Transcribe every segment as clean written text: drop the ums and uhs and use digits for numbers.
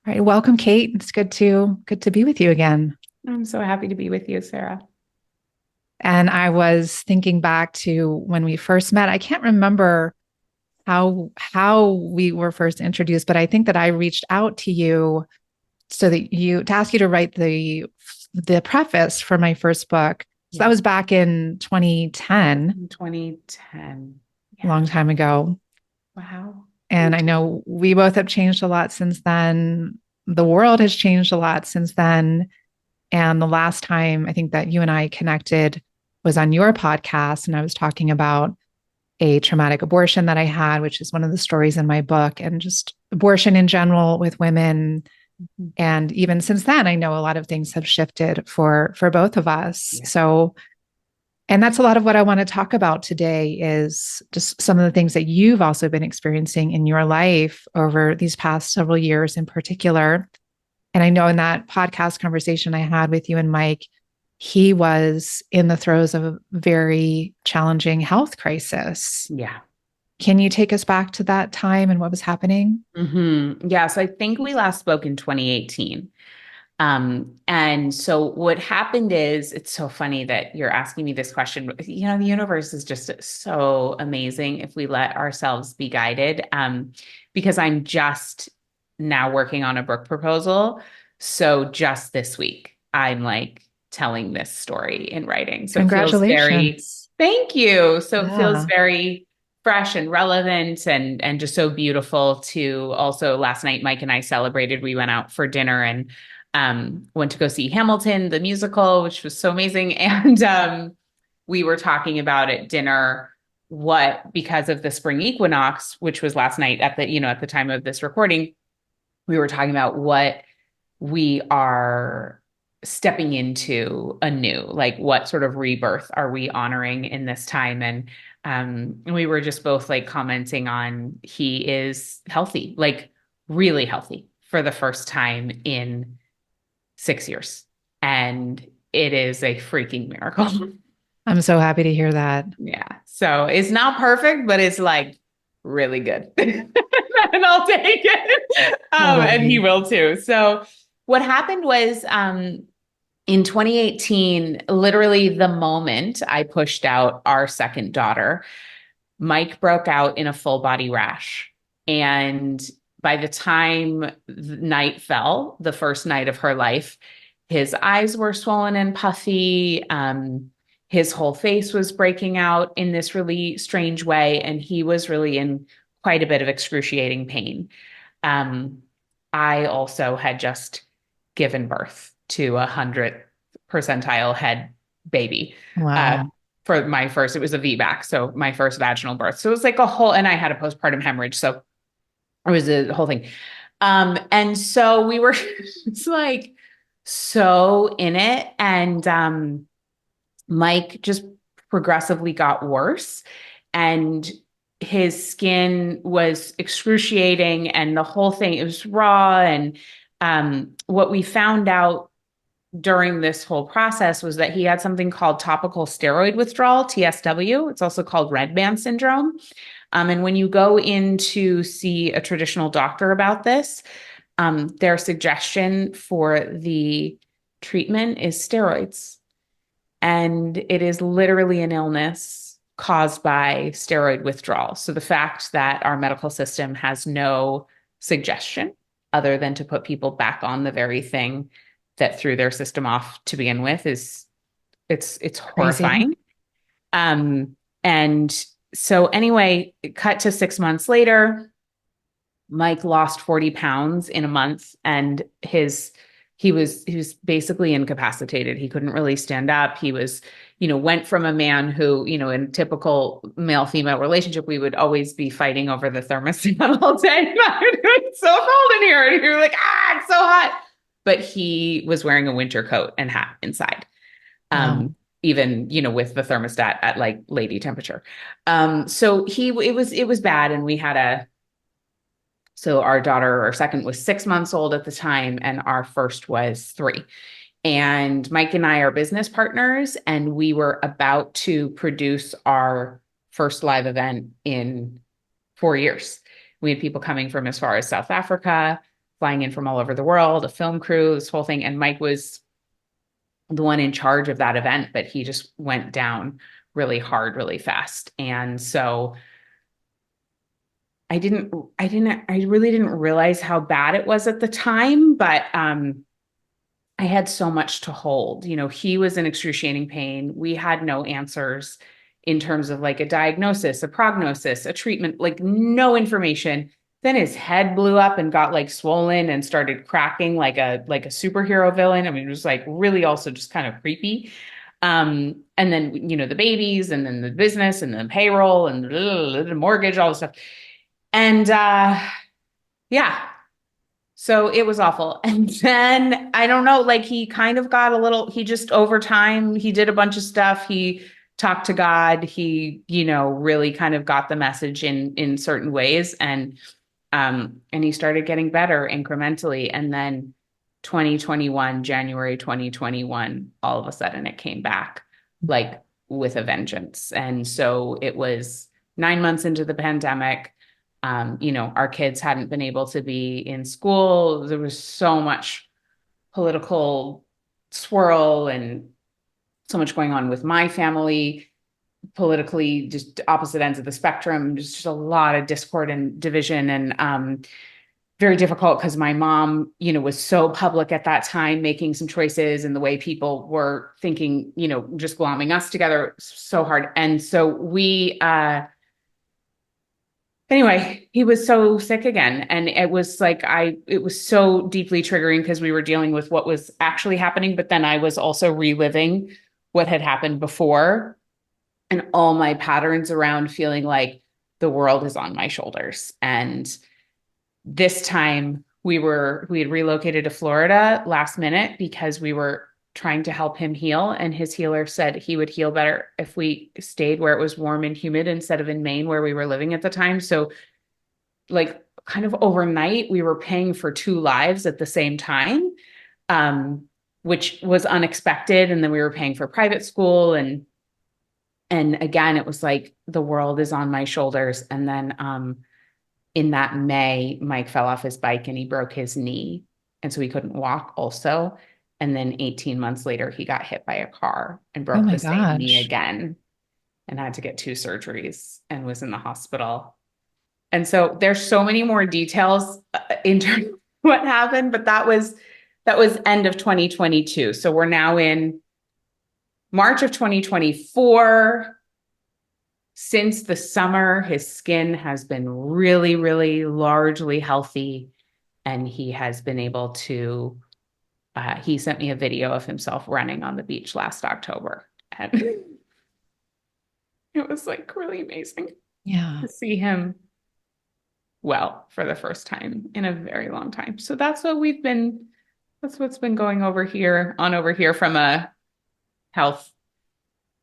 All right, welcome, Kate. It's good to be with you again. I'm so happy to be with you, Sarah. And I was thinking back to when we first met. I can't remember how we were first introduced, but I think that I reached out to you so that you to ask you to write the preface for my first book. So that Yeah. was back in 2010, In 2010. a Yeah. long time ago. Wow. And I know we both have changed a lot since then. The world has changed a lot since then. And the last time I think that you and I connected was on your podcast, and I was talking about a traumatic abortion that I had, which is one of the stories in my book, and just abortion in general with women. And even since then, I know a lot of things have shifted for both of us. Yeah. So, and that's a lot of what I want to talk about today is just some of the things that you've also been experiencing in your life over these past several years in particular. And I know in that podcast conversation I had with you and Mike, he was in the throes of a very challenging health crisis. Yeah. Can you take us back to that time and what was happening? Yeah. So I think we last spoke in 2018. And so what happened is it's so funny that you're asking me this question. The universe is just so amazing if we let ourselves be guided. Because I'm just now working on a book proposal. So just this week, I'm like telling this story in writing. So it feels very, Congratulations. thank you. So it feels Yeah. very fresh and relevant and just so beautiful to also last night, Mike and I celebrated. We went out for dinner and went to go see Hamilton, the musical, which was so amazing. And we were talking about at dinner what, because of the spring equinox, which was last night at the time of this recording, we were talking about what we are stepping into anew, like what sort of rebirth are we honoring in this time? And we were just both like commenting on he is healthy, like really healthy for the first time in 6 years. And it is a freaking miracle. I'm so happy to hear that. Yeah. So it's not perfect, but it's like really good. And I'll take it. And he Um, will too. So what happened was in 2018, literally the moment I pushed out our second daughter, Mike broke out in a full body rash. And by the time night fell, the first night of her life, his eyes were swollen and puffy. His whole face was breaking out in this really strange way. And he was really in quite a bit of excruciating pain. Um, I also had just given birth to 100th percentile head baby. Uh, wow. for my first, it was a VBAC, so my first vaginal birth. So it was like a whole, and I had a postpartum hemorrhage, so it was a whole thing. And so we were it's like so in it, and Mike just progressively got worse, and his skin was excruciating, and the whole thing, it was raw. And what we found out during this whole process was that he had something called topical steroid withdrawal, TSW. It's also called red band syndrome. And when you go in to see a traditional doctor about this, their suggestion for the treatment is steroids. And it is literally an illness caused by steroid withdrawal. So the fact that our medical system has no suggestion other than to put people back on the very thing that threw their system off to begin with is it's Crazy. horrifying. And so anyway, cut to 6 months later, Mike lost 40 pounds in a month, and he was basically incapacitated. He couldn't really stand up. He was, went from a man who, in typical male female relationship, we would always be fighting over the thermostat all day. It's so cold in here. And you're like, it's so hot. But he was wearing a winter coat and hat inside. Wow. Even, with the thermostat at like lady temperature. So it was bad. And so our daughter, our second, was 6 months old at the time, and our first was 3. And Mike and I are business partners, and we were about to produce our first live event in 4 years. We had people coming from as far as South Africa, flying in from all over the world, a film crew, this whole thing. And Mike was the one in charge of that event, but he just went down really hard, really fast. And so I really didn't realize how bad it was at the time, but I had so much to hold. You know, he was in excruciating pain. We had no answers in terms of like a diagnosis, a prognosis, a treatment, like no information. Then his head blew up and got like swollen and started cracking like a superhero villain. I mean, it was like really also just kind of creepy. And then, you know, the babies and then the business and then payroll and the mortgage, all this stuff. And yeah, so it was awful. And then I don't know, like he kind of got a little, he just over time, he did a bunch of stuff. He talked to God. He, you know, really kind of got the message in certain ways. And he started getting better incrementally. And then 2021, January 2021, all of a sudden it came back like with a vengeance. And so it was 9 months into the pandemic. You know, our kids hadn't been able to be in school. There was so much political swirl and so much going on with my family, politically, just opposite ends of the spectrum, just a lot of discord and division. And very difficult because my mom, you know, was so public at that time, making some choices and the way people were thinking, you know, just glomming us together so hard. And so anyway, he was so sick again. And it was like, it was so deeply triggering because we were dealing with what was actually happening. But then I was also reliving what had happened before and all my patterns around feeling like the world is on my shoulders. And this time we had relocated to Florida last minute because we were trying to help him heal. And his healer said he would heal better if we stayed where it was warm and humid instead of in Maine where we were living at the time. So like kind of overnight, we were paying for two lives at the same time, which was unexpected. And then we were paying for private school and again, it was like the world is on my shoulders. And then in that May, Mike fell off his bike and he broke his knee. And so he couldn't walk also. And then 18 months later, he got hit by a car and Oh broke my the same knee gosh. again and had to get two surgeries and was in the hospital. And so there's so many more details in terms of what happened, but that was end of 2022. So we're now in March of 2024. Since the summer, his skin has been really, really largely healthy. And he has been able to, he sent me a video of himself running on the beach last October. And it was like really amazing Yeah. to see him well for the first time in a very long time. So that's what's been going over here from a health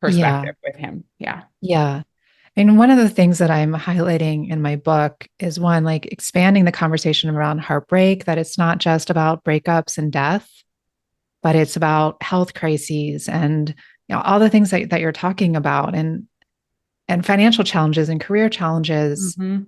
Yeah. perspective with him. Yeah. Yeah. And one of the things that I'm highlighting in my book is one, like expanding the conversation around heartbreak, that it's not just about breakups and death, but it's about health crises and all the things that you're talking about and financial challenges and career challenges. Mm-hmm.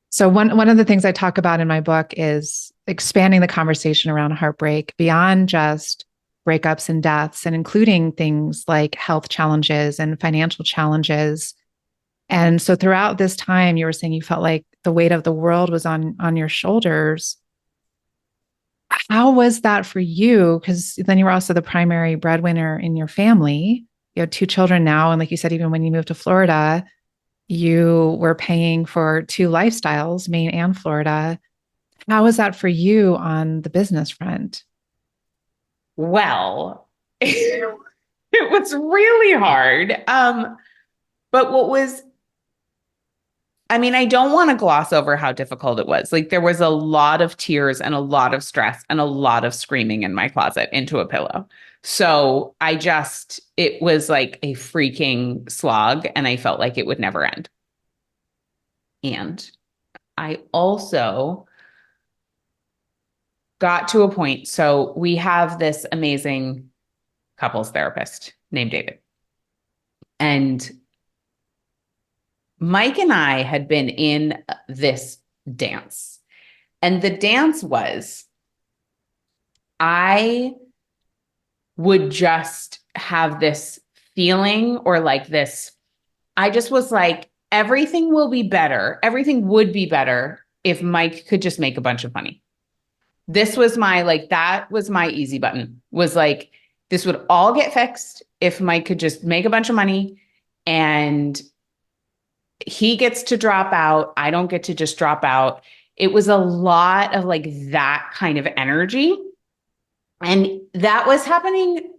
So one of the things I talk about in my book is expanding the conversation around heartbreak beyond just breakups and deaths and including things like health challenges and financial challenges. And so throughout this time, you were saying you felt like the weight of the world was on your shoulders. How was that for you? Because then you were also the primary breadwinner in your family. You have two children now. And like you said, even when you moved to Florida, you were paying for two lifestyles, Maine and Florida. How was that for you on the business front? Well, it was really hard. But I mean, I don't want to gloss over how difficult it was. Like there was a lot of tears and a lot of stress and a lot of screaming in my closet into a pillow. So it was like a freaking slog and I felt like it would never end. And I also got to a point. So we have this amazing couples therapist named David. And Mike and I had been in this dance. And the dance was, I would just have this feeling, or like this, I just was like, everything will be better. Everything would be better if Mike could just make a bunch of money. This was my, like, that was my easy button, was like, this would all get fixed if Mike could just make a bunch of money, and he gets to drop out. I don't get to just drop out. It was a lot of like that kind of energy. And that was happening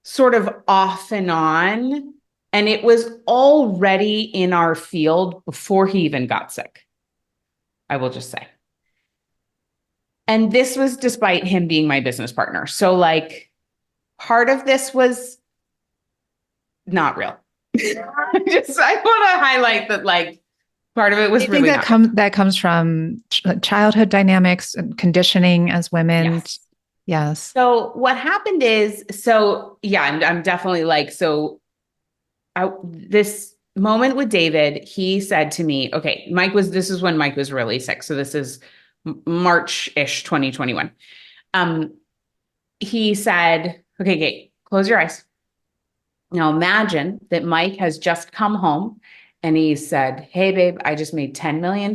sort of off and on. And it was already in our field before he even got sick, I will just say. And this was despite him being my business partner. So like part of this was not real. I want to highlight that, like, part of it was I think really that comes from childhood dynamics and conditioning as women. Yes. Yes. So what happened is, so yeah, I'm definitely like, so this moment with David, he said to me, okay, this is when Mike was really sick. So this is March-ish 2021. He said, okay, Kate, close your eyes. Now imagine that Mike has just come home and he said, hey, babe, I just made $10 million.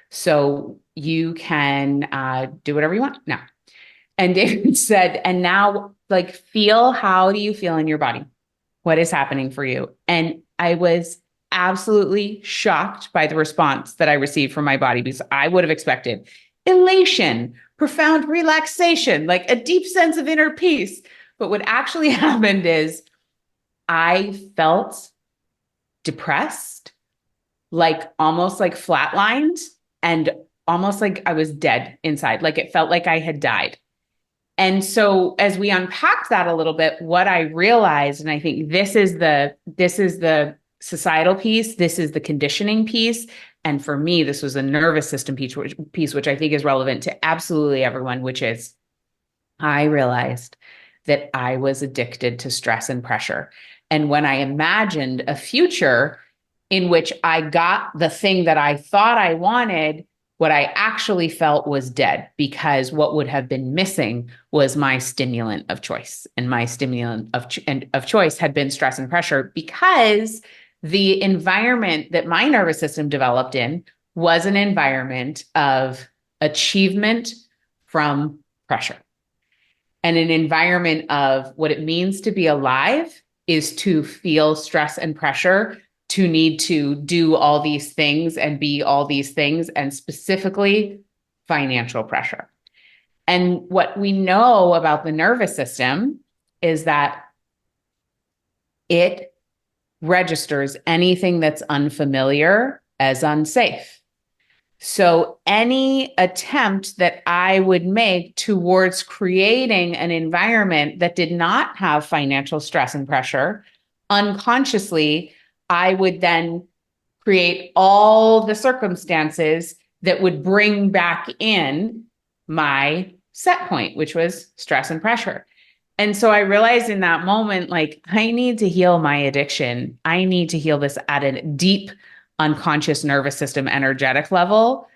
So you can do whatever you want now. And David said, and now, like, how do you feel in your body? What is happening for you? And I was absolutely shocked by the response that I received from my body, because I would have expected elation, profound relaxation, like a deep sense of inner peace. But what actually happened is I felt depressed, like almost like flatlined, and almost like I was dead inside. Like it felt like I had died. And so as we unpacked that a little bit, what I realized, and I think this is the societal piece, this is the conditioning piece. And for me, this was a nervous system piece, which I think is relevant to absolutely everyone, which is I realized that I was addicted to stress and pressure. And when I imagined a future in which I got the thing that I thought I wanted, what I actually felt was dead, because what would have been missing was my stimulant of choice. And my stimulant of choice had been stress and pressure, because the environment that my nervous system developed in was an environment of achievement from pressure, and an environment of what it means to be alive is to feel stress and pressure, to need to do all these things and be all these things, and specifically financial pressure. And what we know about the nervous system is that it registers anything that's unfamiliar as unsafe. So any attempt that I would make towards creating an environment that did not have financial stress and pressure, unconsciously, I would then create all the circumstances that would bring back in my set point, which was stress and pressure. And so I realized in that moment, like, I need to heal my addiction. I need to heal this at a deep unconscious nervous system energetic level.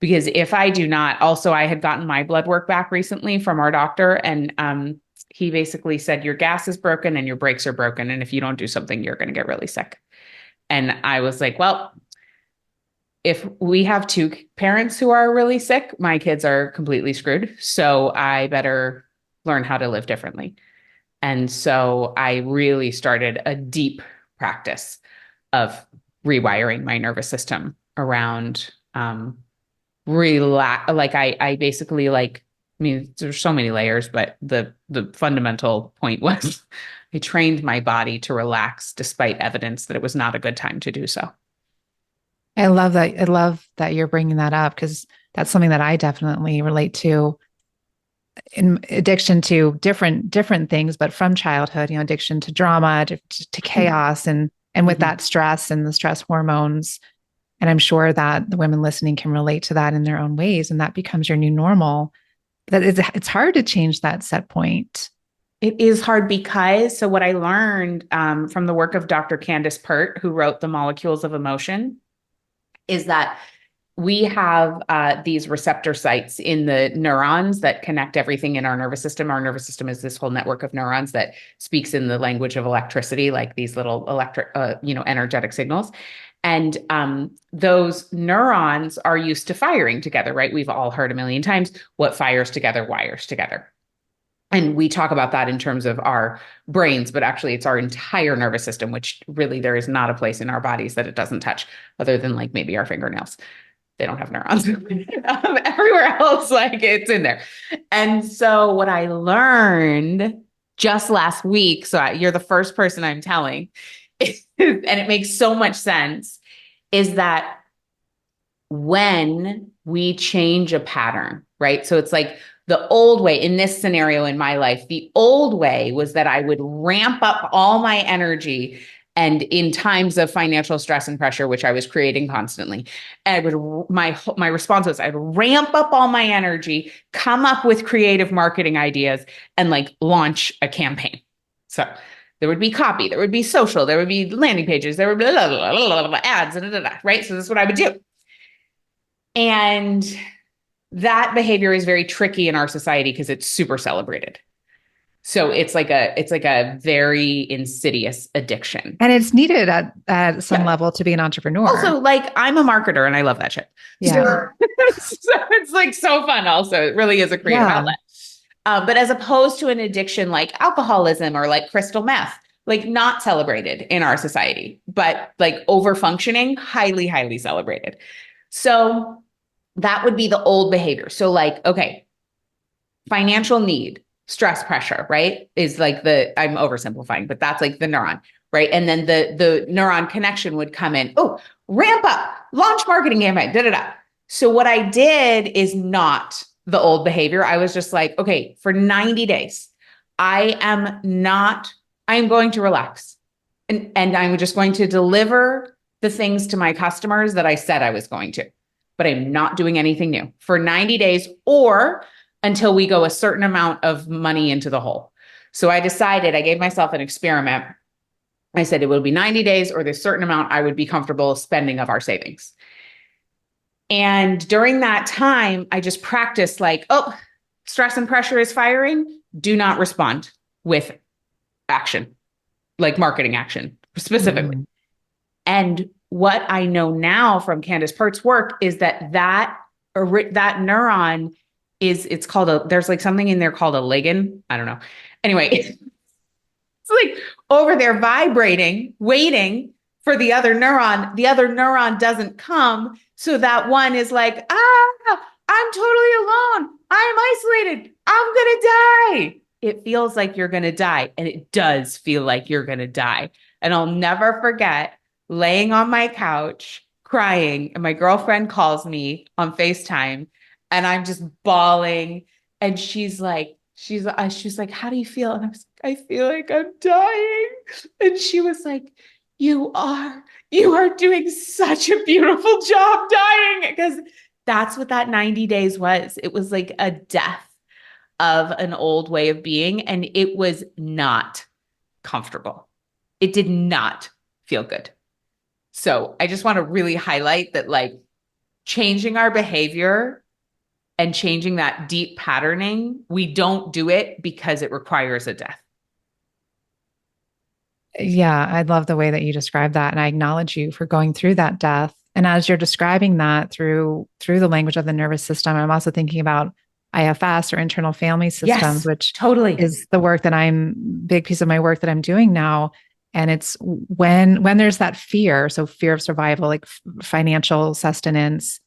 Because if I do not, also, I had gotten my blood work back recently from our doctor, and he basically said, your gas is broken and your brakes are broken. And if you don't do something, you're going to get really sick. And I was like, well, if we have two parents who are really sick, my kids are completely screwed. So I better learn how to live differently. And so I really started a deep practice of rewiring my nervous system around like I basically, like, I mean, there's so many layers, but the fundamental point was I trained my body to relax despite evidence that it was not a good time to do so. I love that. I love that you're bringing that up, because that's something that I definitely relate to, in addiction to different things, but from childhood, addiction to drama, to chaos, and with that stress and the stress hormones. And I'm sure that the women listening can relate to that in their own ways. And that becomes your new normal. That it's hard to change that set point. It is hard, because, so what I learned from the work of Dr. Candace Pert, who wrote The Molecules of Emotion, is that we have these receptor sites in the neurons that connect everything in our nervous system. Our nervous system is this whole network of neurons that speaks in the language of electricity, like these little energetic signals. And those neurons are used to firing together, right? We've all heard a million times, what fires together wires together. And we talk about that in terms of our brains, but actually it's our entire nervous system, which really there is not a place in our bodies that it doesn't touch, other than like maybe our fingernails. They don't have neurons. Everywhere else, like it's in there. And so what I learned just last week, so you're the first person I'm telling, and it makes so much sense, is that when we change a pattern, right? So it's like the old way in this scenario in my life, the old way was that I would ramp up all my energy. And in times of financial stress and pressure, which I was creating constantly, my response was I'd ramp up all my energy, come up with creative marketing ideas, and like launch a campaign. So there would be copy, there would be social, there would be landing pages, there would be ads, right? So this is what I would do. And that behavior is very tricky in our society because it's super celebrated. So it's like a very insidious addiction. And it's needed at some level to be an entrepreneur. Also, like I'm a marketer and I love that shit. Yeah. So it's like so fun also. It really is a creative outlet. But as opposed to an addiction like alcoholism or like crystal meth, like not celebrated in our society, but like over functioning, highly, highly celebrated. So that would be the old behavior. So like, okay, financial need, stress pressure, right? Is like I'm oversimplifying, but that's like the neuron, right? And then the neuron connection would come in. Oh, ramp up, launch marketing campaign, da. So what I did is not the old behavior. I was just like, okay, for 90 days, I am going to relax. And I'm just going to deliver the things to my customers that I said I was going to, but I'm not doing anything new for 90 days or until we go a certain amount of money into the hole. So I gave myself an experiment. I said it would be 90 days or this certain amount I would be comfortable spending of our savings. And during that time, I just practiced like, oh, stress and pressure is firing. Do not respond with action, like marketing action specifically. Mm-hmm. And what I know now from Candace Pert's work is that neuron it's called there's like something in there called a ligand. I don't know. Anyway, it's like over there vibrating, waiting for the other neuron. The other neuron doesn't come. So that one is like, I'm totally alone. I'm isolated. I'm going to die. It feels like you're going to die. And it does feel like you're going to die. And I'll never forget laying on my couch, crying. And my girlfriend calls me on FaceTime and I'm just bawling. And she's like, how do you feel? And I was like, I feel like I'm dying. And she was like, you are doing such a beautiful job dying. Because that's what that 90 days was. It was like a death of an old way of being. And it was not comfortable. It did not feel good. So I just want to really highlight that, like, changing our behavior and changing that deep patterning, we don't do it because it requires a death. Yeah, I love the way that you describe that. And I acknowledge you for going through that death. And as you're describing that through the language of the nervous system, I'm also thinking about IFS or internal family systems, which totally is the work that big piece of my work that I'm doing now. And it's when there's that fear, so fear of survival, like financial sustenance,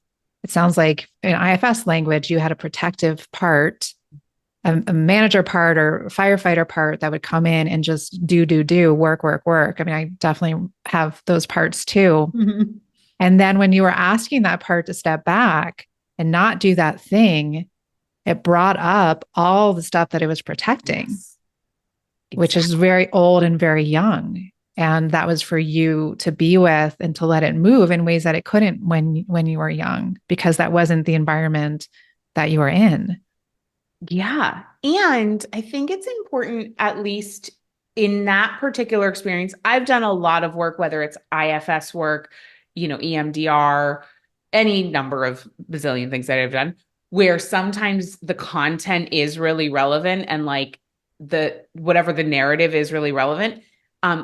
it sounds like in IFS language, you had a protective part, a manager part or firefighter part that would come in and just do, work. I mean, I definitely have those parts too. Mm-hmm. And then when you were asking that part to step back and not do that thing, it brought up all the stuff that it was protecting. Yes. Exactly. Which is very old and very young. And that was for you to be with and to let it move in ways that it couldn't when you were young, because that wasn't the environment that you were in. Yeah. And I think it's important, at least in that particular experience, I've done a lot of work, whether it's IFS work, EMDR, any number of bazillion things that I've done where sometimes the content is really relevant and like the whatever the narrative is really relevant.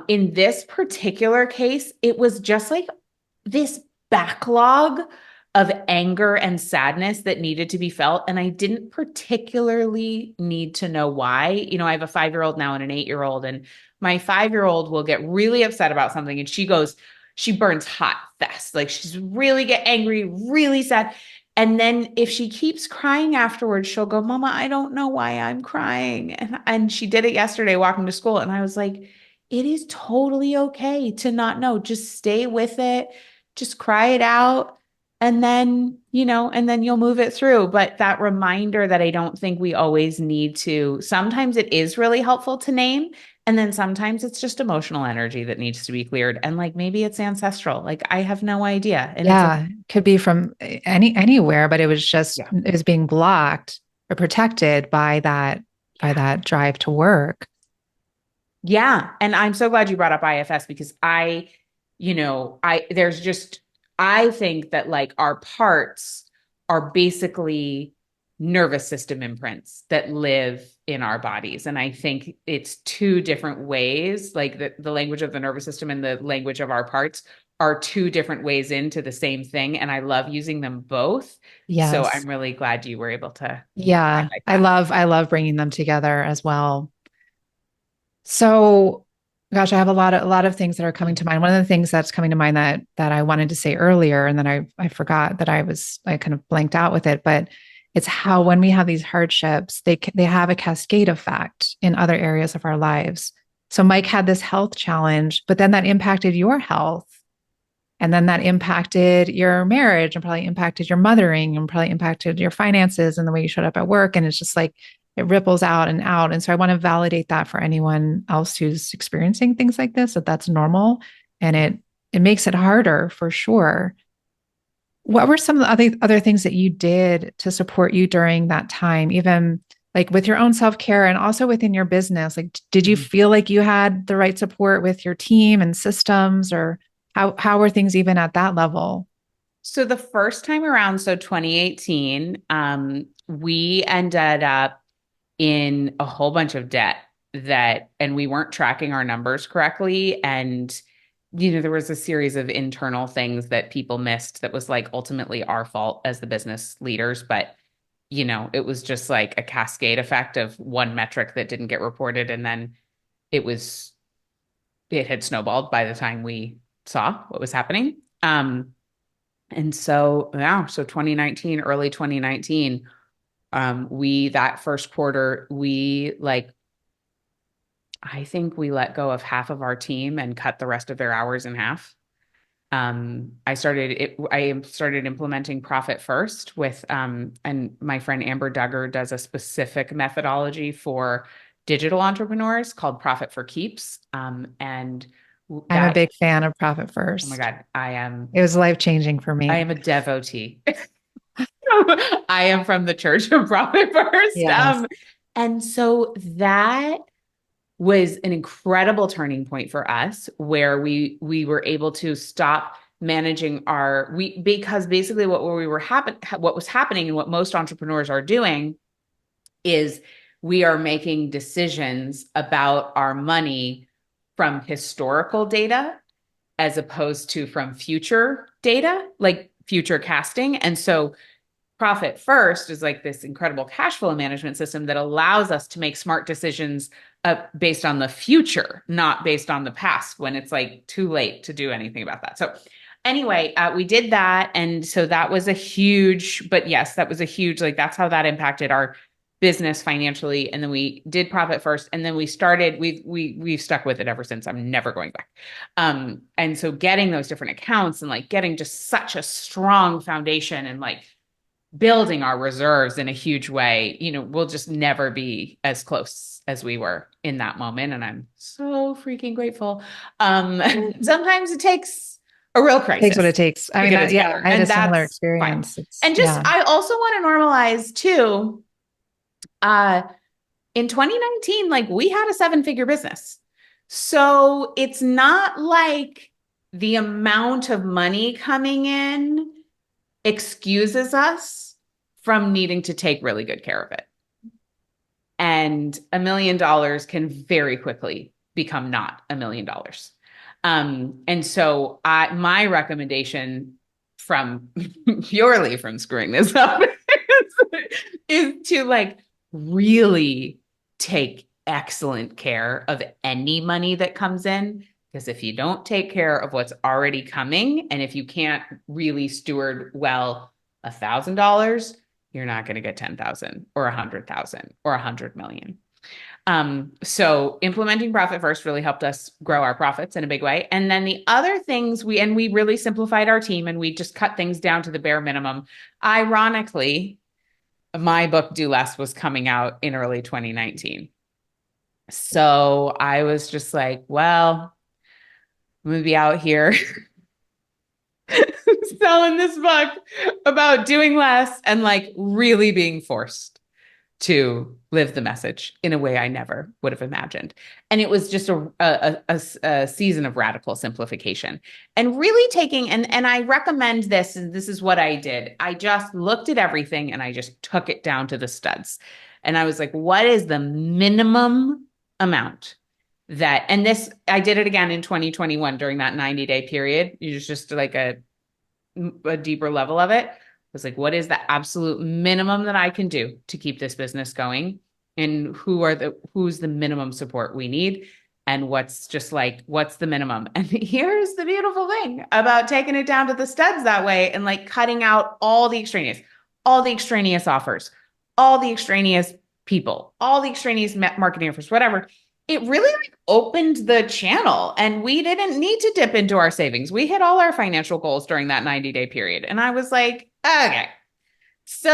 In this particular case, it was just like this backlog of anger and sadness that needed to be felt. And I didn't particularly need to know why. You know, I have a 5-year-old now and an 8-year-old, and my 5-year-old will get really upset about something and she burns hot fast. Like she's really get angry, really sad. And then if she keeps crying afterwards, she'll go, Mama, I don't know why I'm crying. And she did it yesterday walking to school. And I was like, it is totally okay to not know. Just stay with it. Just cry it out. And then, and then you'll move it through. But that reminder that I don't think we always need to, sometimes it is really helpful to name. And then sometimes it's just emotional energy that needs to be cleared. And like maybe it's ancestral. Like I have no idea. And it's Yeah, could be from anywhere, but yeah. it was being blocked or protected by Yeah. that drive to work. Yeah. And I'm so glad you brought up IFS because there's just, I think that like our parts are basically nervous system imprints that live in our bodies. And I think it's two different ways, like the language of the nervous system and the language of our parts are two different ways into the same thing. And I love using them both. So Yes. I'm really glad you were able to Yeah. highlight that. I love bringing them together as well. So, gosh, I have a lot of things that are coming to mind. One of the things that's coming to mind that I wanted to say earlier, and then I forgot that I kind of blanked out with it, but it's how when we have these hardships, they have a cascade effect in other areas of our lives. So Mike had this health challenge, but then that impacted your health. And then that impacted your marriage and probably impacted your mothering and probably impacted your finances and the way you showed up at work. And it's just like it ripples out and out. And so I want to validate that for anyone else who's experiencing things like this, that that's normal. And it makes it harder for sure. What were some of the other things that you did to support you during that time, even like with your own self-care and also within your business? Like, did you Mhm. feel like you had the right support with your team and systems, or how were things even at that level? So the first time around, so 2018, we ended up in a whole bunch of debt and we weren't tracking our numbers correctly. And, there was a series of internal things that people missed that was like ultimately our fault as the business leaders. But, it was just like a cascade effect of one metric that didn't get reported. And then it was, it had snowballed by the time we saw what was happening. And so, yeah, so 2019, early 2019, that first quarter, I think we let go of half of our team and cut the rest of their hours in half. I started implementing profit first and my friend Amber Duggar does a specific methodology for digital entrepreneurs called Profit for Keeps. And I'm a that, big fan of Profit oh my First. God, It was life changing for I me. am a devotee. I am from the Church of Profit First. Yes. And so that was an incredible turning point for us where we were able to stop managing because basically what was happening and what most entrepreneurs are doing is we are making decisions about our money from historical data as opposed to from future data, like future casting. And so Profit First is like this incredible cash flow management system that allows us to make smart decisions based on the future, not based on the past when it's like too late to do anything about that. So anyway, we did that. And so that was but yes, that was a huge, like that's how that impacted our business financially. And then we did Profit First. And then we've stuck with it ever since. I'm never going back. And so getting those different accounts and like getting just such a strong foundation and like building our reserves in a huge way, we'll just never be as close as we were in that moment. And I'm so freaking grateful. Sometimes it takes a real Takes what crisis it takes. I to mean, get it yeah, together, I had a and similar that's fine. experience. It's, And just, yeah. I also want to normalize too, uh, in 2019, like we had a 7-figure business. So it's not like the amount of money coming in excuses us from needing to take really good care of it. And $1 million can very quickly become not $1 million. And so my recommendation from purely from screwing this up is to like really take excellent care of any money that comes in. Because if you don't take care of what's already coming, and if you can't really steward well $1,000, you're not going to get 10,000 or 100,000 or 100 million. So implementing profit first really helped us grow our profits in a big way. And then the other things we really simplified our team and we just cut things down to the bare minimum. Ironically, my book Do Less was coming out in early 2019. So I was just like, well, I'm going to be out here selling this book about doing less and like really being forced to live the message in a way I never would have imagined. And it was just a season of radical simplification and really taking, and I recommend this, and this is what I did. I just looked at everything and I just took it down to the studs. And I was like, what is the minimum amount that, and this, I did it again in 2021 during that 90-day period. You just like a deeper level of it. Was like, what is the absolute minimum that I can do to keep this business going? And who's the minimum support we need? And what's the minimum? And here's the beautiful thing about taking it down to the studs that way and like cutting out all the extraneous offers, all the extraneous people, all the extraneous marketing offers, whatever. It really like opened the channel and we didn't need to dip into our savings. We hit all our financial goals during that 90-day period. And I was like, okay. So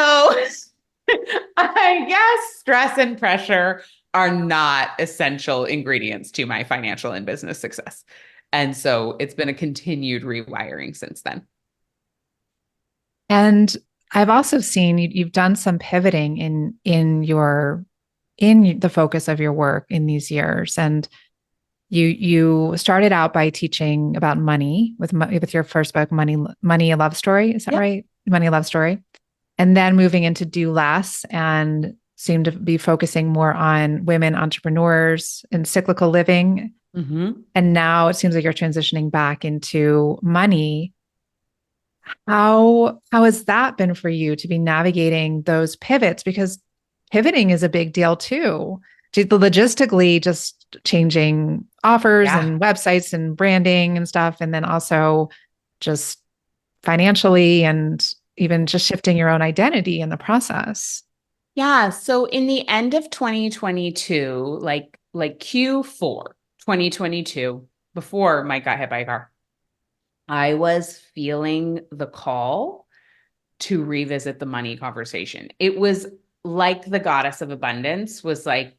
I guess stress and pressure are not essential ingredients to my financial and business success. And so it's been a continued rewiring since then. And I've also seen you've done some pivoting in the focus of your work in these years. And you started out by teaching about money with your first book, Money a Love Story. Is that Yep. right? Money a Love Story. And then moving into Do Less and seem to be focusing more on women entrepreneurs and cyclical living. Mm-hmm. And now it seems like you're transitioning back into money. How has that been for you to be navigating those pivots? Because pivoting is a big deal too. Logistically, just changing offers Yeah. and websites and branding and stuff, and then also just financially and even just shifting your own identity in the process. Yeah. So in the end of 2022, like Q4 2022, before Mike got hit by a car, I was feeling the call to revisit the money conversation. It was like the goddess of abundance was like,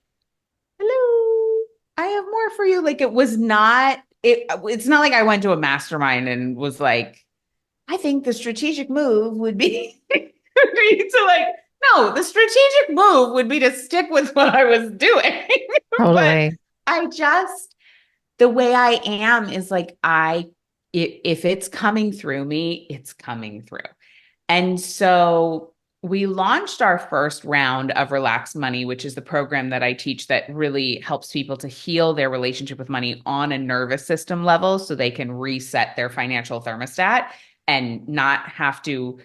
hello, I have more for you. Like it's not like I went to a mastermind and was like, I think the strategic move would be to like, no, the strategic move would be to stick with what I was doing. But Totally. I just, the way I am is like, if it's coming through me, it's coming through. And so we launched our first round of Relaxed Money, which is the program that I teach that really helps people to heal their relationship with money on a nervous system level so they can reset their financial thermostat and not have to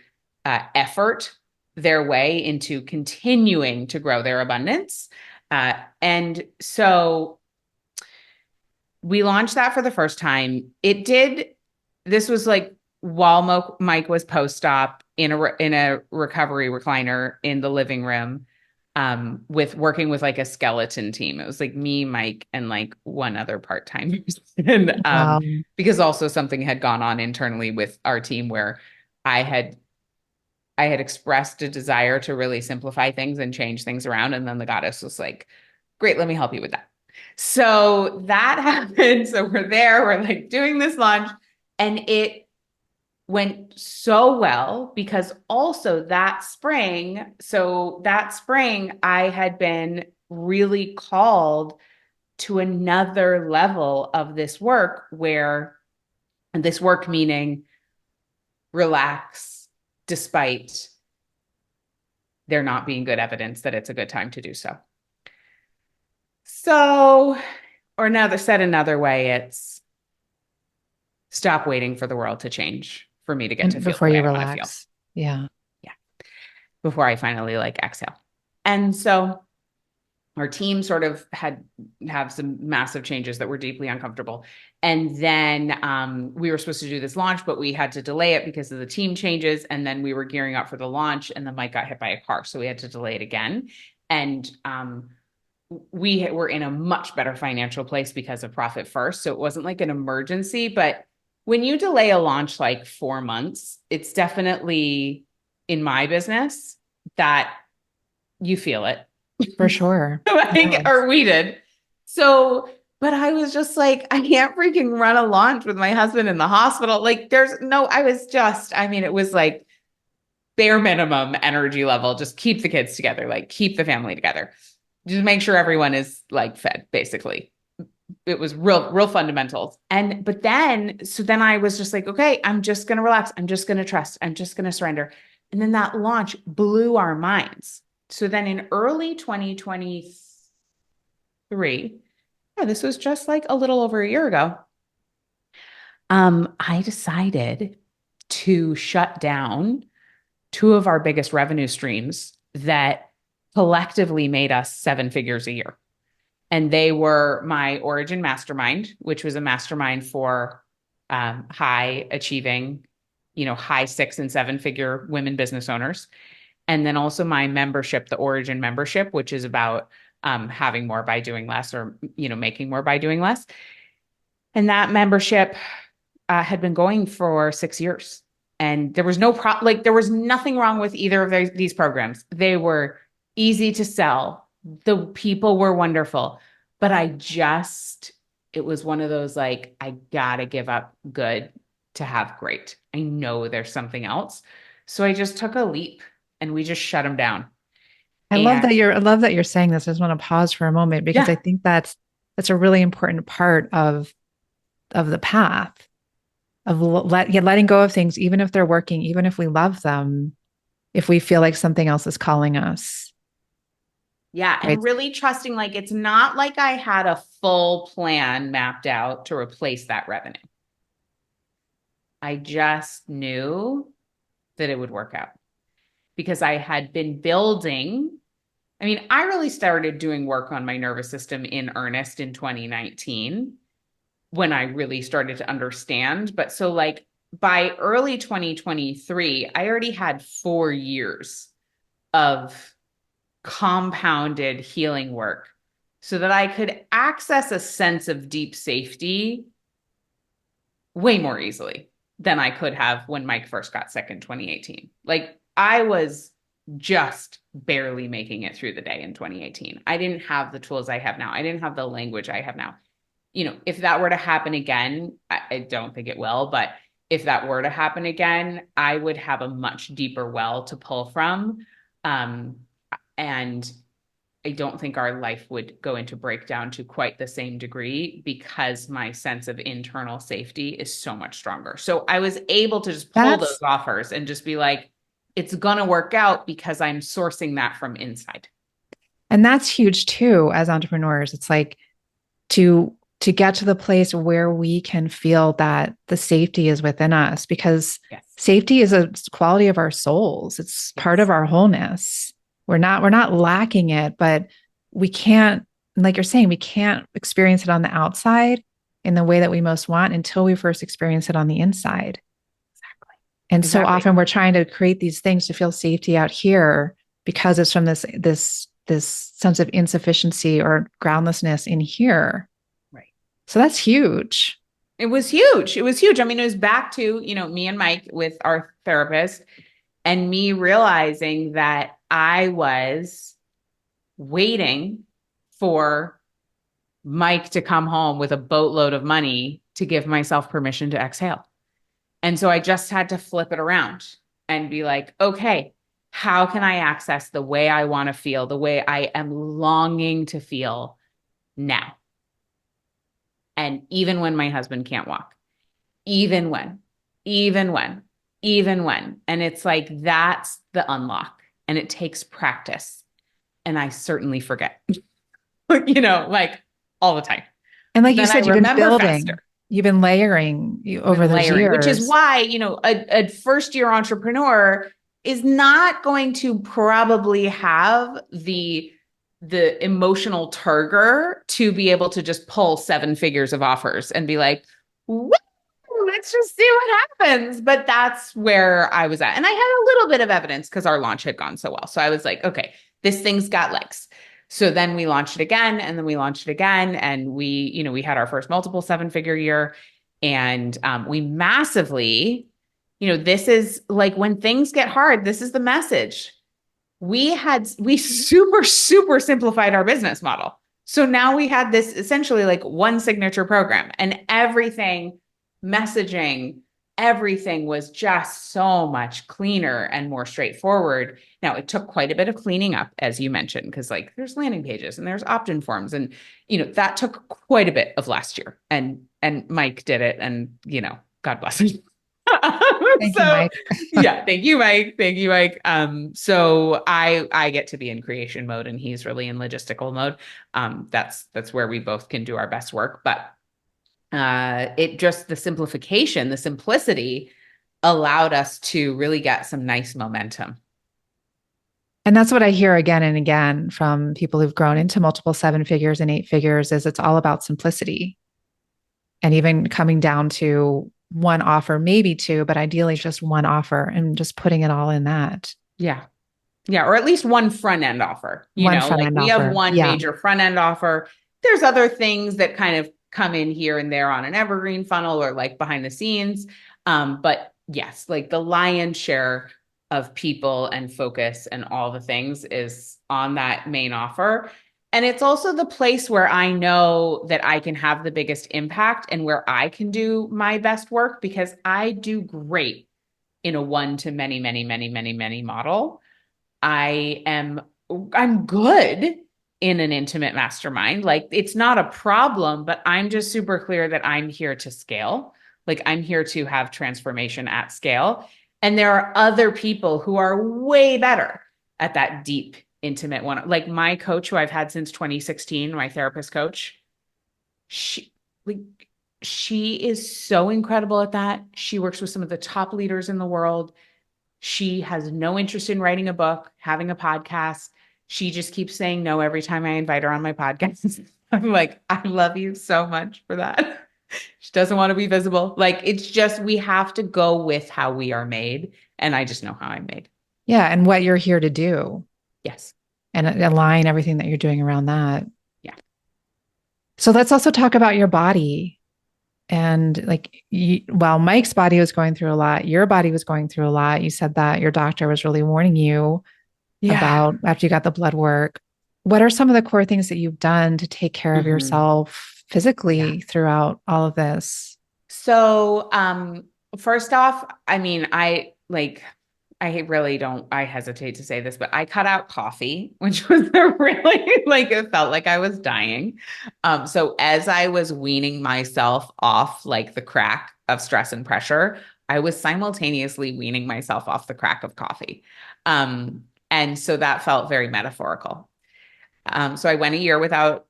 effort their way into continuing to grow their abundance. And so we launched that for the first time. This was like while Mike was post-op in a recovery recliner in the living room, with working with like a skeleton team. It was like me, Mike, and like one other part-time person. Wow. Because also something had gone on internally with our team where I had expressed a desire to really simplify things and change things around. And then the goddess was like, great, let me help you with that. So that happened. So we're there, we're like doing this launch, and it went so well because also that spring, I had been really called to another level of this work where, and this work meaning relax, despite there not being good evidence that it's a good time to do so. So, or another said another way, it's stop waiting for the world to change for me to get to And feel before the way you I want to feel. relax. Yeah. Yeah. Before I finally like exhale. And so our team sort of have some massive changes that were deeply uncomfortable. And then we were supposed to do this launch, but we had to delay it because of the team changes. And then we were gearing up for the launch, and then Mike got hit by a car. So we had to delay it again. And we were in a much better financial place because of Profit First. So it wasn't like an emergency, but when you delay a launch like 4 months, it's definitely in my business that you feel it. For sure. Like, Yes. or we did. So, but I was just like, I can't freaking run a launch with my husband in the hospital. Like, I mean, it was like bare minimum energy level. Just keep the kids together, like keep the family together. Just make sure everyone is like fed, basically. It was real fundamentals. So then I was just like, okay, I'm just going to relax. I'm just going to trust. I'm just going to surrender. And then that launch blew our minds. So then in early 2023, yeah, this was just like a little over a year ago, I decided to shut down two of our biggest revenue streams that collectively made us seven figures a year. And they were my Origin Mastermind, which was a mastermind for high achieving, high 6 and 7 figure women business owners. And then also my membership, the Origin membership, which is about having more by doing less, or, making more by doing less. And that membership had been going for 6 years. And there was there was nothing wrong with either of these programs. They were easy to sell. The people were wonderful, but it was one of those, like, I gotta give up good to have great. I know there's something else. So I just took a leap and we just shut them down. And I love that you're saying this. I just want to pause for a moment because I yeah, think that's a really important part of the path of letting go of things, even if they're working, even if we love them, if we feel like something else is calling us, yeah. right? And really trusting, like, it's not like I had a full plan mapped out to replace that revenue. I just knew that it would work out because I had been building. I mean, I really started doing work on my nervous system in earnest in 2019 when I really started to understand. But so, like, by early 2023, I already had 4 years of compounded healing work so that I could access a sense of deep safety way more easily than I could have when Mike first got sick in 2018. Like, I was just barely making it through the day in 2018. I didn't have the tools I have now. I didn't have the language I have now. If that were to happen again, I don't think it will, but if that were to happen again, I would have a much deeper well to pull from. And I don't think our life would go into breakdown to quite the same degree because my sense of internal safety is so much stronger. So I was able to just pull those That's offers and just be like, it's going to work out because I'm sourcing that from inside. and that's huge too as entrepreneurs. It's like to get to the place where we can feel that the safety is within us because Yes. safety is a quality of our souls. It's part Yes. of our wholeness. We're not lacking it, but we can't, like you're saying, we can't experience it on the outside in the way that we most want until we first experience it on the inside. Exactly. And so Exactly. often we're trying to create these things to feel safety out here because it's from this sense of insufficiency or groundlessness in here. Right. So that's huge. It was huge. It was huge. I mean, it was back to, me and Mike with our therapist and me realizing that I was waiting for Mike to come home with a boatload of money to give myself permission to exhale. And so I just had to flip it around and be like, okay, how can I access the way I want to feel, the way I am longing to feel now? And even when my husband can't walk, even when, even when. even when. And it's like, that's the unlock. And it takes practice. And I certainly forget, like all the time. And like you Then I said, you've been remember building, faster. you've been layering over Been those layering, which is years. why, a first year entrepreneur is not going to probably have the emotional turgor to be able to just pull seven figures of offers and be like, woo, let's just see what happens. But that's where I was at. And I had a little bit of evidence because our launch had gone so well. So I was like, okay, this thing's got legs. So then we launched it again, and then we launched it again. And we had our first multiple seven-figure year. And we massively, this is like when things get hard, this is the message. We super, super simplified our business model. So now we had this essentially like one signature program, and everything, messaging, everything was just so much cleaner and more straightforward. Now, it took quite a bit of cleaning up, as you mentioned, because like there's landing pages and there's opt-in forms, and that took quite a bit of last year. And Mike did it, and God bless him. Thank you, So Mike. yeah, thank you, Mike. Thank you, Mike. So I get to be in creation mode, and he's really in logistical mode. That's where we both can do our best work. But it just, the simplification, the simplicity allowed us to really get some nice momentum. And that's what I hear again and again from people who've grown into multiple seven figures and eight figures is it's all about simplicity and even coming down to one offer, maybe two, but ideally just one offer and just putting it all in that. Yeah. Yeah. Or at least one front end offer. One front Like end we have offer. one Yeah. major front end offer. There's other things that kind of come in here and there on an evergreen funnel or like behind the scenes. But yes, like the lion's share of people and focus and all the things is on that main offer. And it's also the place where I know that I can have the biggest impact and where I can do my best work, because I do great in a one to many, many, many, many, many model. I am I'm good in an intimate mastermind. Like it's not a problem, but I'm just super clear that I'm here to scale. Like I'm here to have transformation at scale. And there are other people who are way better at that deep, intimate one. Like my coach, who I've had since 2016, my therapist coach, she like she is so incredible at that. She works with some of the top leaders in the world. She has no interest in writing a book, having a podcast. She just keeps saying no every time I invite her on my podcast. I'm like, I love you so much for that. She doesn't want to be visible. Like, it's just, we have to go with how we are made. And I just know how I'm made. Yeah. And what you're here to do Yes. and align everything that you're doing around that. Yeah. So let's also talk about your body. And like, while Mike's body was going through a lot, your body was going through a lot. You said that your doctor was really warning you Yeah. about after you got the blood work. What are some of the core things that you've done to take care of Mhm. yourself Yeah. physically throughout all of this? So, first off, I mean, I really don't, I hesitate to say this, but I cut out coffee, which was a really, like, it felt like I was dying. So as I was weaning myself off like the crack of stress and pressure, I was simultaneously weaning myself off the crack of coffee. And so that felt very metaphorical. So I went a year without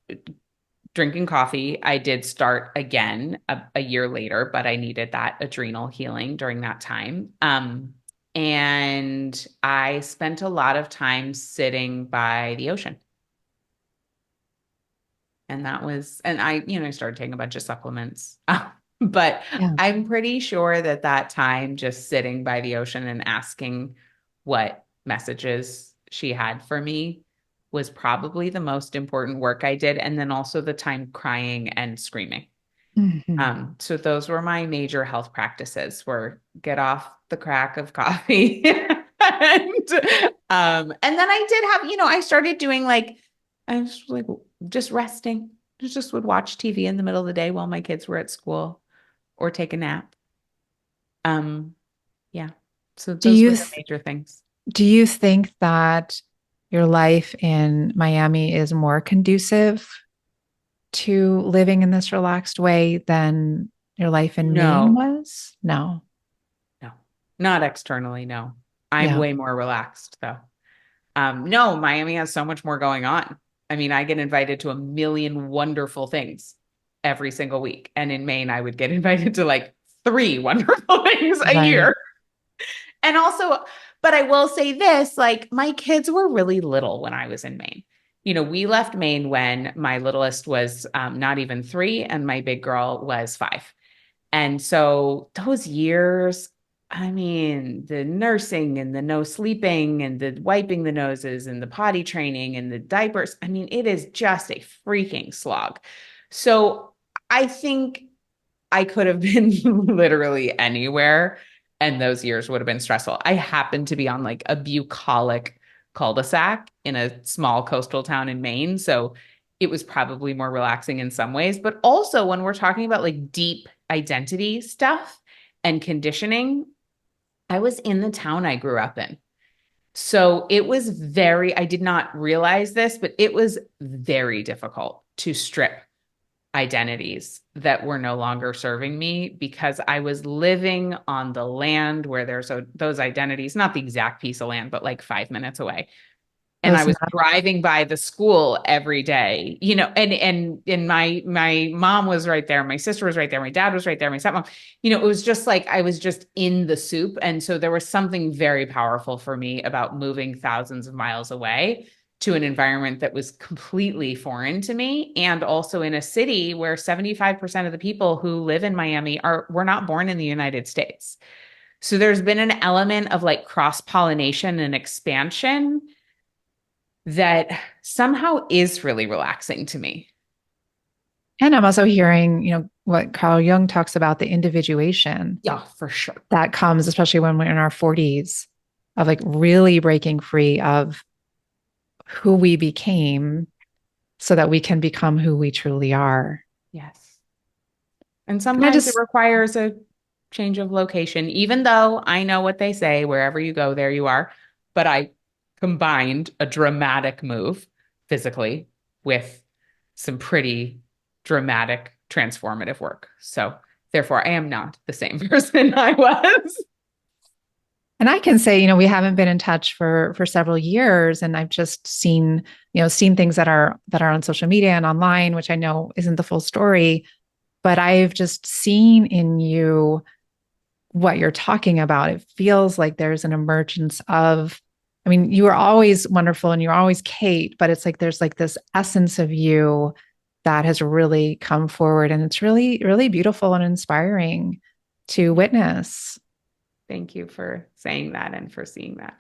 drinking coffee. I did start again a year later, but I needed that adrenal healing during that time. And I spent a lot of time sitting by the ocean. And I started taking a bunch of supplements. But Yeah. I'm pretty sure that time just sitting by the ocean and asking what messages she had for me was probably the most important work I did. And then also the time crying and screaming. Mhm. So those were my major health practices, were get off the crack of coffee. And then I did have, I started doing like, I was like just resting. Just would watch TV in the middle of the day while my kids were at school or take a nap. Um, yeah. So Do those were you the major things. do you think that your life in Miami is more conducive to living in this relaxed way than your life in Maine No, was? No. no, Not externally, no. I'm Yeah. way more relaxed though. No, Miami has so much more going on. I mean, I get invited to a million wonderful things every single week. And in Maine, I would get invited to like three wonderful things a Right. year. And also, but I will say this, like my kids were really little when I was in Maine. You know, we left Maine when my littlest was not even 3 and my big girl was 5. And so those years, I mean, the nursing and the no sleeping and the wiping the noses and the potty training and the diapers, I mean, it is just a freaking slog. So I think I could have been literally anywhere and those years would have been stressful. I happened to be on like a bucolic cul-de-sac in a small coastal town in Maine. So it was probably more relaxing in some ways. But also when we're talking about like deep identity stuff and conditioning, I was in the town I grew up in. So it was I did not realize this, but it was very difficult to strip identities that were no longer serving me because I was living on the land where those identities, not the exact piece of land, but like 5 minutes away. And I Those was driving by the school every day, you know, and my mom was right there, my sister was right there, my dad was right there, my stepmom, you know, it was just like I was just in the soup. And so there was something very powerful for me about moving thousands of miles away to an environment that was completely foreign to me, and also in a city where 75% of the people who live in Miami were not born in the United States. So there's been an element of like cross-pollination and expansion that somehow is really relaxing to me. And I'm also hearing, what Carl Jung talks about, the individuation Yeah, for sure. that comes, especially when we're in our 40s, of like really breaking free of who we became so that we can become who we truly are. Yes. And And I sometimes it just, requires a change of location, even though I know what they say, wherever you go, there you are. But I combined a dramatic move physically with some pretty dramatic transformative work. So therefore, I am not the same person I was. and I can say, we haven't been in touch for several years, and I've just seen things that are on social media and online, which I know isn't the full story, but I've just seen in you what you're talking about. It feels like there's an emergence of, I mean, you were always wonderful and you're always Kate, but it's like there's like this essence of you that has really come forward. And it's really, really beautiful and inspiring to witness. Thank you for saying that and for seeing that.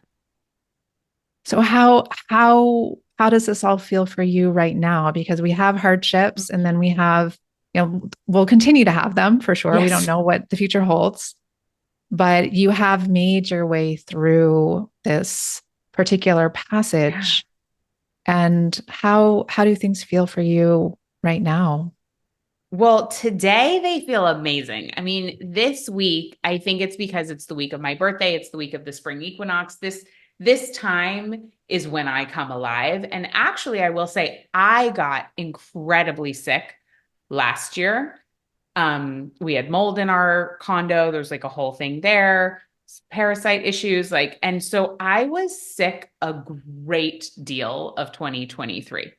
So how does this all feel for you right now? Because we have hardships and then we have, we'll continue to have them for sure. We don't Yes. know what the future holds, but you have made your way through this particular Yeah. passage. And how do things feel for you right now? Well, today they feel amazing. I mean, this week, I think it's because it's the week of my birthday, it's the week of the spring equinox. This time is when I come alive. And actually, I will say I got incredibly sick last year. We had mold in our condo. There's like a whole thing there, parasite issues, like, and so I was sick a great deal of 2023.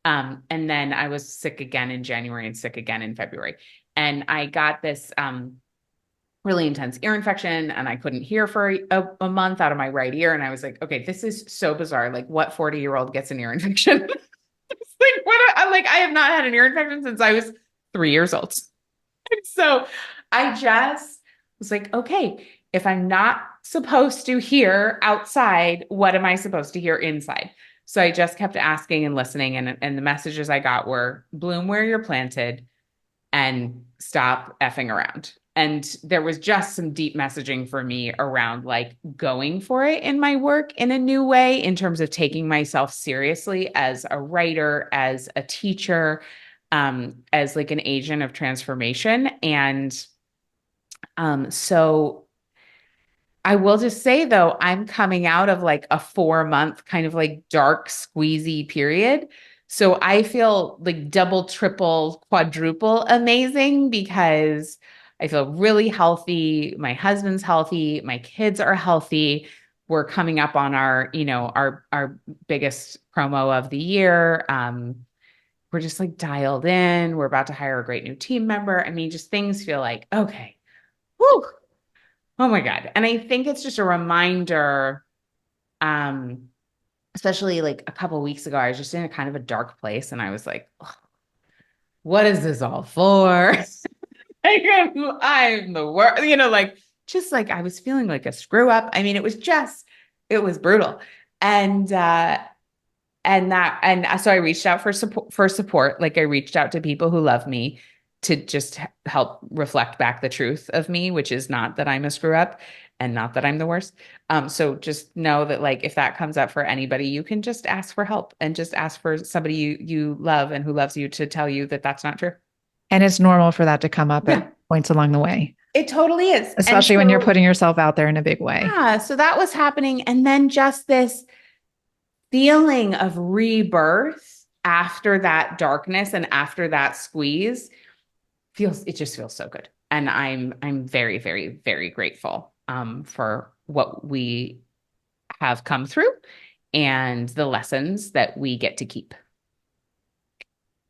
And then I was sick again in January and sick again in February. And I got this really intense ear infection and I couldn't hear for a month out of my right ear. And I was like, okay, this is so bizarre. Like, what 40-year-old gets an ear infection? Like, I have not had an ear infection since I was 3 years old. So I just was like, okay, if I'm not supposed to hear outside, what am I supposed to hear inside? So I just kept asking and listening. And the messages I got were bloom where you're planted and stop effing around. And there was just some deep messaging for me around like going for it in my work in a new way, in terms of taking myself seriously as a writer, as a teacher, as like an agent of transformation. And so I will just say though, I'm coming out of like a 4 month kind of like dark, squeezy period. So I feel like double, triple, quadruple amazing because I feel really healthy. My husband's healthy. My kids are healthy. We're coming up on our biggest promo of the year. We're just like dialed in. We're about to hire a great new team member. I mean, just things feel like, okay, whew, oh my God. And I think it's just a reminder, um, especially like a couple of weeks ago, I was just in a kind of a dark place and I was like, what is this all for? I'm the worst, like just like I was feeling like a screw up. I mean, it was brutal. And so I reached out for support. Like I reached out to people who love me to just help reflect back the truth of me, which is not that I'm a screw up and not that I'm the worst. So just know that like if that comes up for anybody, you can just ask for help and just ask for somebody you love and who loves you to tell you that that's not true. And it's normal for that to come up at Yeah, points along the way, it totally is. And especially when you're so putting yourself out there in a big way. yeah, so that was happening. And then just this feeling of rebirth after that darkness and after that squeeze it just feels so good. And I'm very, very, very grateful for what we have come through and the lessons that we get to keep.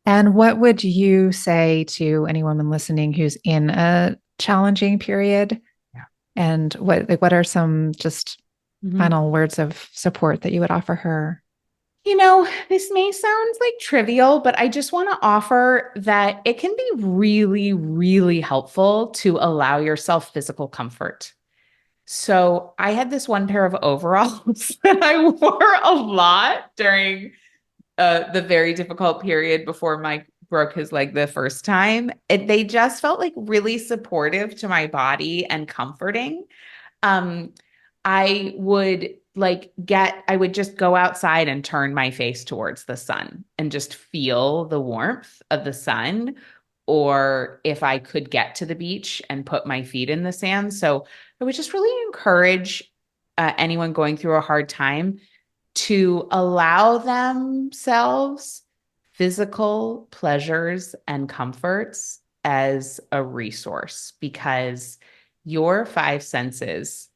And what would you say to any woman listening who's in a challenging period? Yeah. And what are some just Mm-hmm. final words of support that you would offer her? This may sound like trivial, but I just want to offer that it can be really, really helpful to allow yourself physical comfort. So I had this one pair of overalls that I wore a lot during the very difficult period before Mike broke his leg the first time. They just felt like really supportive to my body and comforting. um, I would just go outside and turn my face towards the sun and just feel the warmth of the sun. Or if I could get to the beach and put my feet in the sand. So I would just really encourage anyone going through a hard time to allow themselves physical pleasures and comforts as a resource because your five senses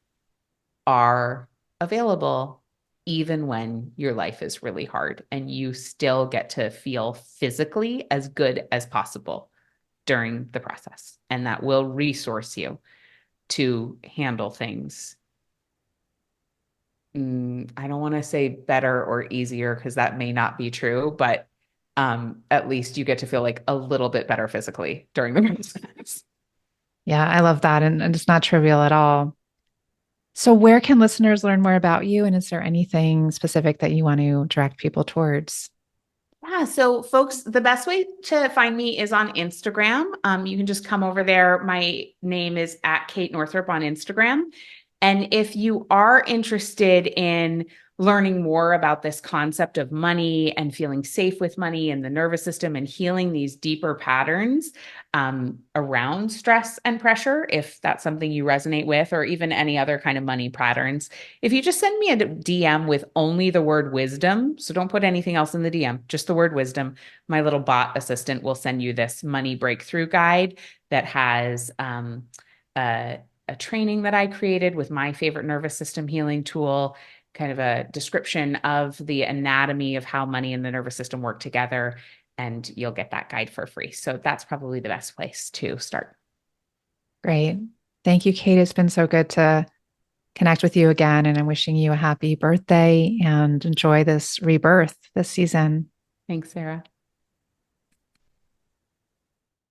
are available even when your life is really hard and you still get to feel physically as good as possible during the process. And that will resource you to handle things. I don't want to say better or easier because that may not be true, but at least you get to feel like a little bit better physically during the process. Yeah, I love that. And it's not trivial at all. So, where can listeners learn more about you? And is there anything specific that you want to direct people towards? Yeah, so folks, the best way to find me is on Instagram. You can just come over there. My name is at Kate Northrup on Instagram. And if you are interested in learning more about this concept of money and feeling safe with money and the nervous system and healing these deeper patterns around stress and pressure, if that's something you resonate with, or even any other kind of money patterns, if you just send me a DM with only the word wisdom, so don't put anything else in the DM, just the word wisdom, my little bot assistant will send you this money breakthrough guide that has a training that I created with my favorite nervous system healing tool, kind of a description of the anatomy of how money and the nervous system work together. And you'll get that guide for free. So that's probably the best place to start. Great. Thank you, Kate. It's been so good to connect with you again. And I'm wishing you a happy birthday and enjoy this rebirth this season. Thanks, Sarah.